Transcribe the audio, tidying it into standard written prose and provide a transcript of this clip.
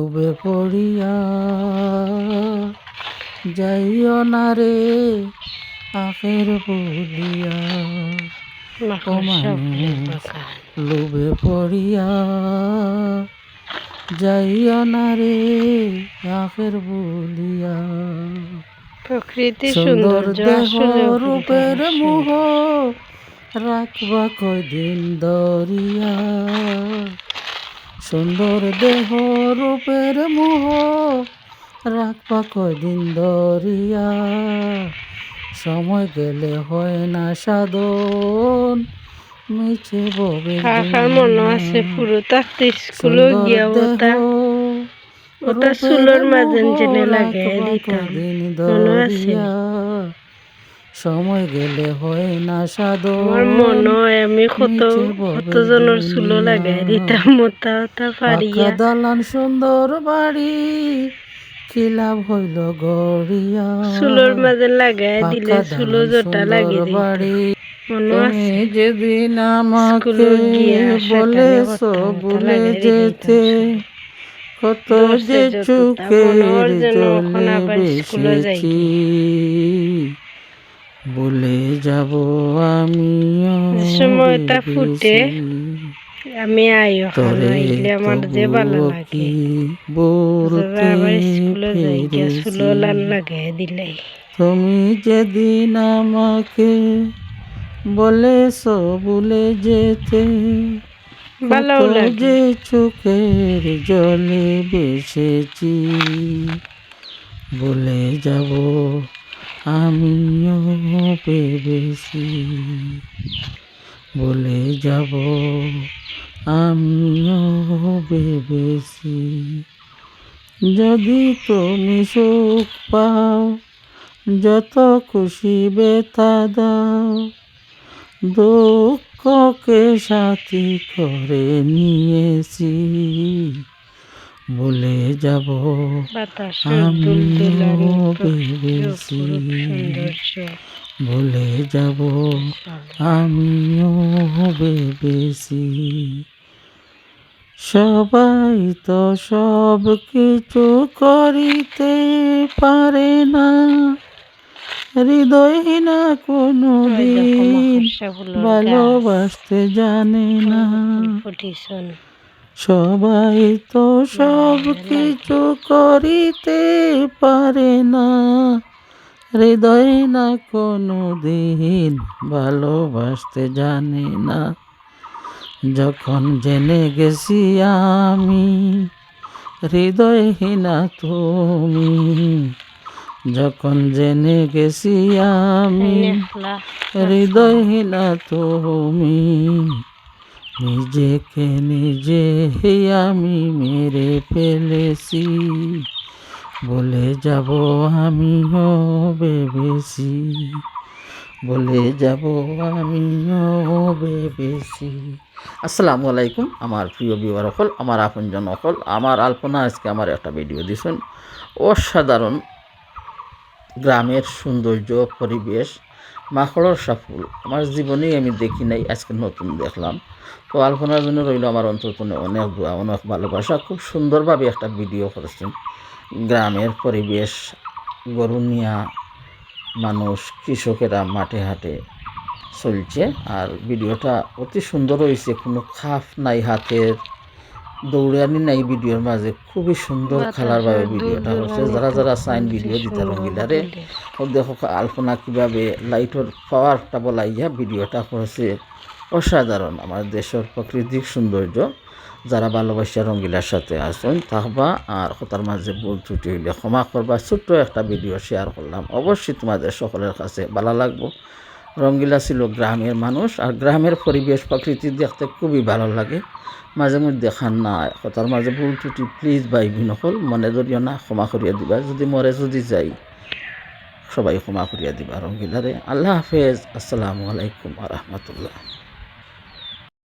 ডুবে পড়িয়া যাইও না রে আখের বলিয়া, ও মানুষ লোভে পড়িয়া যাইও না রে আখের বলিয়া। প্রকৃতি সুন্দর দেহ রূপের মোহ মোহ রাখবা কয়দিন দরিয়া, সুন্দর দেহ রূপের মোহ রাখবা কয়দিন দরিয়া। সময় গেলে হয় না সাধন মিছে ববে কাকার মনে আছে পুরো থাকতে স্কুলে গিয়া ওটা চুলোর মাঝে জেনে লাগে দিতাম, মনে আছে? সময় গেলে হয় না সাধন। আমার মনে হয় আমি কতজনের চুলো লাগাই দিতাম মোটা ওটা পারিয়া। দালান সুন্দর বাড়ি কি লাভ হইল গড়িয়া, চুলোর মাঝে লাগাই দিলে চুলো জোটা লাগিয়ে বাড়ি। মনে আছে যেদিন আমাকে বলেছ বলে যেতে, কত যে চোখের জলে বেসেছি, বলে যাব আমিও সময়টা ফুটে আমি আইও আইলে আমার যে ভালো লাগে আবার স্কুলে যাই গিয়া চুলো লাগাই দিলে। তুমি যেদিন আমাকে বলেছ বলে যেতে, ভালো যে চোখের জলে বেসেছি, বলে যাব আমিও ভেবেছি, বলে যাব আমিও ভেবেছি। যদি তুমি সুখ পাও যত খুশি ব্যথা দাও, দুঃখকে সাথী করে নিয়েছি, বলে যাব আমিও ভেবেছি, বলে যাব আমিও ভেবেছি। সবাই তো সব কিছু করিতে পারে না, হৃদয় না কোনো দিন ভালোবাসতে জানে না। সবাই তো সব কিছু করিতে পারে না, হৃদয় না কোনো দিন ভালোবাসতে জানে না। যখন জেনে গেছি আমি হৃদয়হীনা তুমি, যখন জেনে গেছি আমি হৃদয়হীনা তুমি, নিজেকে নিজে আমি মেরে ফেলেছি, বলে যাব আমিও ভেবেছি, বলে যাব আমিও ভেবেছি। আসসালামু আলাইকুম আমার প্রিয় ভিউয়ার সকল, আমার আপনজন সকল। আমার আলপনা আজকে আমার একটা ভিডিও দিছেন। অসাধারণ গ্রামের সৌন্দর্য পরিবেশ, মাখড়র সাফুল আমার জীবনেই আমি দেখি নাই, আজকে নতুন দেখলাম। তো আলপনার জন্য রইল আমার অন্তর্পণে অনেক দোয়া, অনেক ভালোবাসা। খুব সুন্দরভাবে একটা ভিডিও করেছেন। গ্রামের পরিবেশ, গরুনিয়া মানুষ, কৃষকেরা মাঠে হাটে চলছে, আর ভিডিওটা অতি সুন্দর হয়েছে। কোনো খাফ নাই, হাতের দৌড়ানি নাই ভিডিওর মাঝে। খুবই সুন্দর কালারভাবে ভিডিওটা হচ্ছে। যারা যারা সাইন ভিডিও দিতে রঙিলারে দেখো আলপনা কীভাবে লাইটের পাওয়ারটা বলাইয়া ভিডিওটা করেছে। অসাধারণ আমার দেশের প্রাকৃতিক সৌন্দর্য। যারা ভালোবাসা রঙ্গিলার সাথে আসুন থাকবা, আর কথার মাঝে ভুল ত্রুটি হইলে ক্ষমা করবা। ছোট্ট একটা ভিডিও শেয়ার করলাম, অবশ্যই তোমাদের সকলের কাছে ভালো লাগবো। রঙ্গিলা ছিল গ্রামের মানুষ, আর গ্রামের পরিবেশ প্রকৃতি দেখতে খুবই ভালো লাগে। মাঝে মধ্যে দেখান না, কথার মাঝে ভুল ত্রুটি প্লিজ ভাই বিনকল মনে ধরিও না, ক্ষমা করিয়া দিবা। যদি মরে যদি যাই সবাই ক্ষমা করিয়া দিবা রঙ্গিলারে। আল্লাহ হাফেজ, আসসালামু আলাইকুম আ রহমতুল্লাহ।